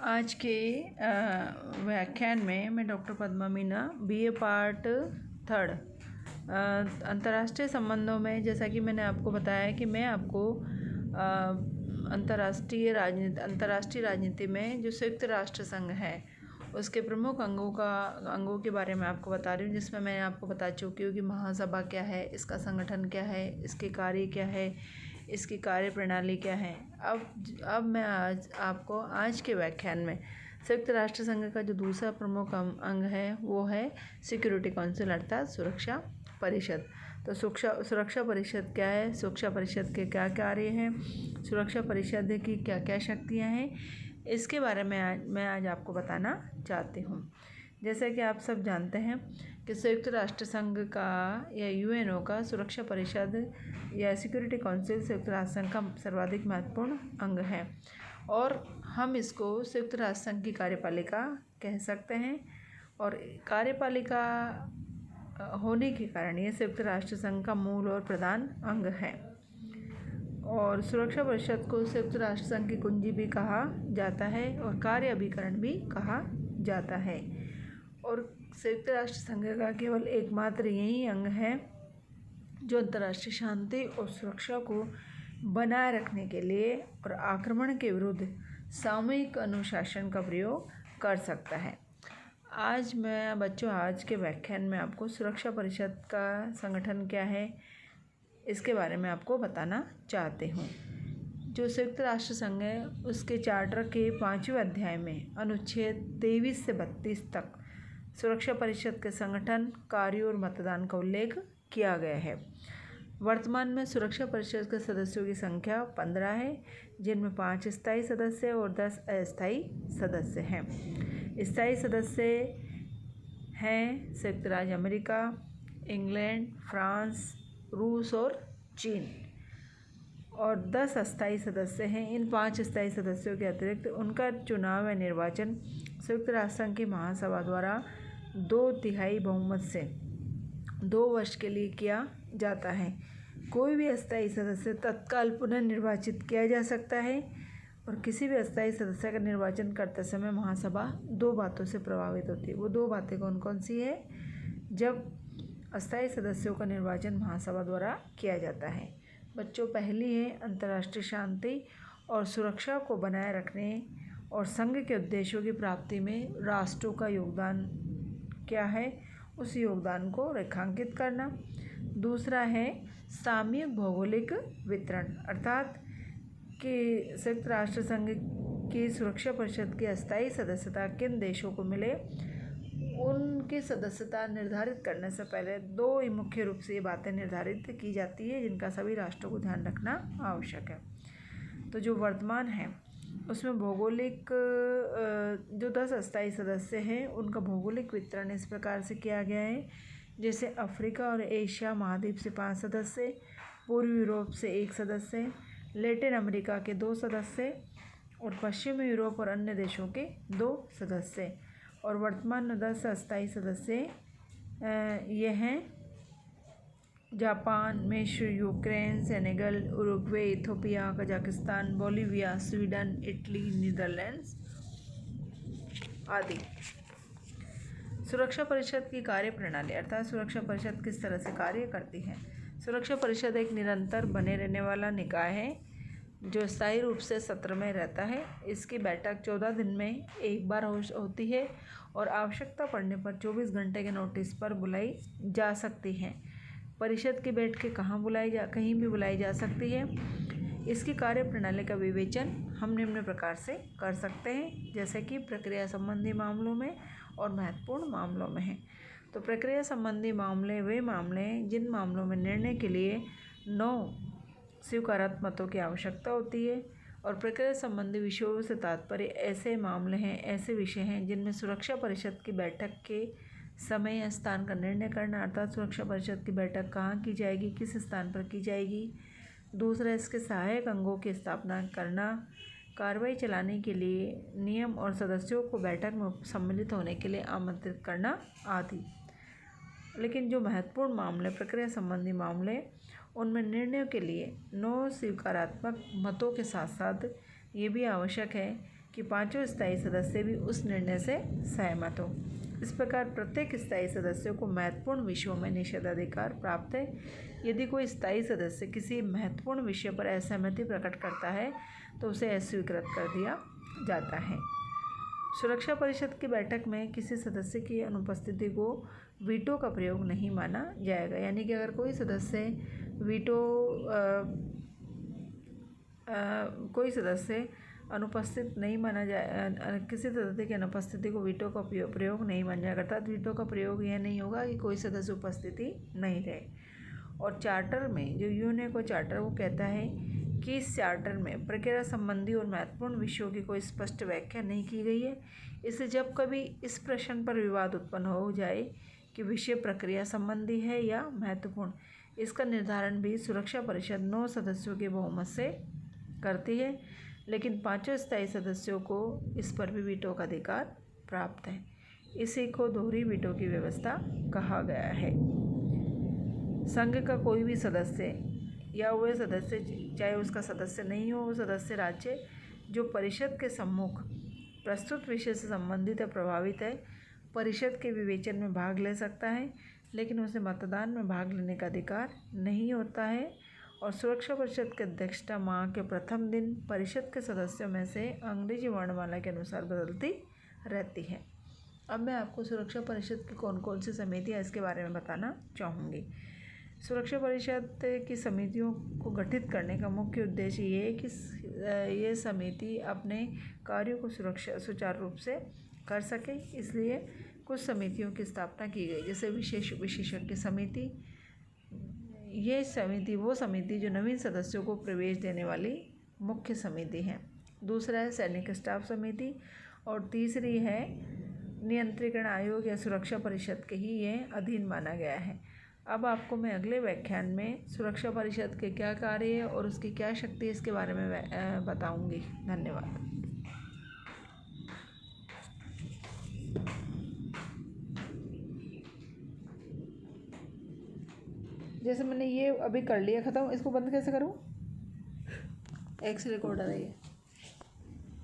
आज के व्याख्यान में मैं doctor Padma Meena BA part 3 अंतर्राष्ट्रीय संबंधों में, जैसा कि मैंने आपको बताया कि मैं आपको अंतर्राष्ट्रीय राजनीति में जो संयुक्त राष्ट्र संघ है उसके प्रमुख अंगों के बारे में आपको बता रही हूँ, जिसमें मैं आपको बता चुकी हूँ कि महासभा क्या है, इसका संगठन क्या है, इसके कार्य क्या है, इसकी कार्य प्रणाली क्या है। अब मैं आपको आज के व्याख्यान में संयुक्त राष्ट्र संघ का जो दूसरा प्रमुख अंग है वो है सिक्योरिटी काउंसिल अर्थात सुरक्षा परिषद। तो सुरक्षा परिषद क्या है, सुरक्षा परिषद के क्या कार्य हैं, सुरक्षा परिषद की क्या क्या शक्तियां हैं, इसके बारे में मैं आज आपको बताना चाहती हूँ। जैसे कि आप सब जानते हैं कि संयुक्त राष्ट्र संघ का या यूएनओ का सुरक्षा परिषद या सिक्योरिटी काउंसिल संयुक्त राष्ट्र संघ का सर्वाधिक महत्वपूर्ण अंग है और हम इसको संयुक्त राष्ट्र संघ की कार्यपालिका कह सकते हैं। और कार्यपालिका होने के कारण ये संयुक्त राष्ट्र संघ का मूल और प्रधान अंग है। और सुरक्षा परिषद को संयुक्त राष्ट्र संघ की कुंजी भी कहा जाता है और कार्य अभिकरण भी कहा जाता है। और संयुक्त राष्ट्र संघ का केवल एकमात्र यही अंग है जो अंतर्राष्ट्रीय शांति और सुरक्षा को बनाए रखने के लिए और आक्रमण के विरुद्ध सामूहिक अनुशासन का प्रयोग कर सकता है। आज के व्याख्यान में आपको सुरक्षा परिषद का संगठन क्या है इसके बारे में आपको बताना चाहती हूँ। जो संयुक्त राष्ट्र संघ है उसके चार्टर के 5वें अध्याय में अनुच्छेद 23 से 32 तक सुरक्षा परिषद के संगठन, कार्यों और मतदान का उल्लेख किया गया है। वर्तमान में सुरक्षा परिषद के सदस्यों की संख्या 15 है, जिनमें 5 स्थायी सदस्य और 10 अस्थायी सदस्य हैं। स्थायी सदस्य हैं संयुक्त राज्य अमेरिका, इंग्लैंड, फ्रांस, रूस और चीन। और 10 अस्थायी सदस्य हैं। इन 5 अस्थायी सदस्यों के अतिरिक्त उनका चुनाव या निर्वाचन संयुक्त राष्ट्र संघ की महासभा द्वारा 2/3 बहुमत से 2 वर्ष के लिए किया जाता है। कोई भी अस्थायी सदस्य तत्काल पुनः निर्वाचित किया जा सकता है और किसी भी अस्थायी सदस्य का निर्वाचन करते समय महासभा 2 बातों से प्रभावित होती है। वो 2 बातें कौन कौन सी है? जब अस्थायी सदस्यों का निर्वाचन महासभा द्वारा किया जाता है। बच्चों, पहली है अंतर्राष्ट्रीय शांति और सुरक्षा को बनाए रखने और संघ के उद्देश्यों की प्राप्ति में राष्ट्रों का योगदान क्या है, उस योगदान को रेखांकित करना। दूसरा है सामयिक भौगोलिक वितरण, अर्थात कि संयुक्त राष्ट्र संघ की सुरक्षा परिषद की अस्थायी सदस्यता किन देशों को मिले, उनकी सदस्यता निर्धारित करने से पहले 2 मुख्य रूप से ये बातें निर्धारित की जाती है जिनका सभी राष्ट्रों को ध्यान रखना आवश्यक है। तो जो वर्तमान है उसमें भौगोलिक जो 10 अस्थायी सदस्य हैं उनका भौगोलिक वितरण इस प्रकार से किया गया है, जैसे अफ्रीका और एशिया महाद्वीप से 5 सदस्य, पूर्वी यूरोप से 1 सदस्य, लैटिन अमेरिका के 2 सदस्य और पश्चिमी यूरोप और अन्य देशों के 2 सदस्य। और वर्तमान में 10 अस्थायी सदस्य ये हैं जापान, मिस्र, Ukraine, Senegal, Uruguay, Ethiopia, Kazakhstan, Bolivia, Sweden, Italy, Netherlands आदि। सुरक्षा परिषद की कार्य प्रणाली अर्थात सुरक्षा परिषद किस तरह से कार्य करती है। सुरक्षा परिषद एक निरंतर बने रहने वाला निकाय है जो स्थायी रूप से सत्र में रहता है। इसकी बैठक 14 दिन में एक बार होती है और आवश्यकता पड़ने पर 24 घंटे के नोटिस पर बुलाई जा सकती है। परिषद की बैठकें कहीं भी बुलाई जा सकती है। इसकी कार्य प्रणाली का विवेचन हम निम्न प्रकार से कर सकते हैं, जैसे कि प्रक्रिया संबंधी मामलों में और महत्वपूर्ण मामलों में है। तो प्रक्रिया संबंधी मामले वे मामले हैं जिन मामलों में निर्णय के लिए 9 स्वीकारात्मक मतों की आवश्यकता होती है। और प्रक्रिया संबंधी विषयों से तात्पर्य ऐसे विषय हैं जिनमें सुरक्षा परिषद की बैठक के समय या स्थान का निर्णय करना, अर्थात सुरक्षा परिषद की बैठक कहाँ की जाएगी, किस स्थान पर की जाएगी। दूसरा, इसके सहायक अंगों की स्थापना करना, कार्रवाई चलाने के लिए नियम और सदस्यों को बैठक में सम्मिलित होने के लिए आमंत्रित करना आदि। लेकिन जो महत्वपूर्ण मामले, प्रक्रिया संबंधी मामले, उनमें निर्णयों के लिए 9 स्वीकारात्मक मतों के साथ साथ ये भी आवश्यक है कि पांचों स्थायी सदस्य भी उस निर्णय से सहमत हो। इस प्रकार प्रत्येक स्थायी सदस्य को महत्वपूर्ण विषयों में निषेधाधिकार प्राप्त है। यदि कोई स्थायी सदस्य किसी महत्वपूर्ण विषय पर असहमति प्रकट करता है तो उसे अस्वीकृत कर दिया जाता है। सुरक्षा परिषद की बैठक में किसी सदस्य की अनुपस्थिति को वीटो का प्रयोग नहीं माना जाएगा। यानी कि अगर कोई सदस्य कोई सदस्य अनुपस्थित नहीं माना जाए, किसी सदस्य की अनुपस्थिति को वीटो का प्रयोग नहीं माना जाएगा। अर्थात वीटो का प्रयोग यह नहीं होगा कि कोई सदस्य उपस्थिति नहीं रहे। और चार्टर में जो यूनेस्को चार्टर वो कहता है कि इस चार्टर में प्रक्रिया संबंधी और महत्वपूर्ण विषयों की कोई स्पष्ट व्याख्या नहीं की गई है। इसलिए जब कभी इस प्रश्न पर विवाद उत्पन्न हो जाए कि विषय प्रक्रिया संबंधी है या महत्वपूर्ण, इसका निर्धारण भी सुरक्षा परिषद 9 सदस्यों के बहुमत से करती है, लेकिन 5 स्थायी सदस्यों को इस पर भी वीटो का अधिकार प्राप्त है। इसी को दोहरी वीटो की व्यवस्था कहा गया है। संघ का कोई भी सदस्य या वह सदस्य, चाहे उसका सदस्य नहीं हो, वो सदस्य राज्य जो परिषद के सम्मुख प्रस्तुत विषय से संबंधित या प्रभावित है, परिषद के विवेचन में भाग ले सकता है, लेकिन उसे मतदान में भाग लेने का अधिकार नहीं होता है। और सुरक्षा परिषद की अध्यक्षता माह के प्रथम दिन परिषद के सदस्यों में से अंग्रेजी वर्णमाला के अनुसार बदलती रहती है। अब मैं आपको सुरक्षा परिषद की कौन कौन सी समितियाँ इसके बारे में बताना चाहूँगी। सुरक्षा परिषद की समितियों को गठित करने का मुख्य उद्देश्य ये है कि ये समिति अपने कार्यों को सुचारू रूप से कर सके। इसलिए कुछ समितियों की स्थापना की गई, जैसे विशेषज्ञ समिति। ये समिति वो समिति जो नवीन सदस्यों को प्रवेश देने वाली मुख्य समिति है। दूसरा है सैनिक स्टाफ समिति, और तीसरी है नियंत्रण आयोग या सुरक्षा परिषद के ही ये अधीन माना गया है। अब आपको मैं अगले व्याख्यान में सुरक्षा परिषद के क्या कार्य है और उसकी क्या शक्ति है इसके बारे में बताऊंगी। धन्यवाद। जैसे मैंने ये अभी कर लिया ख़त्म, इसको बंद कैसे करूँ? एक्स रिकॉर्डर है ये।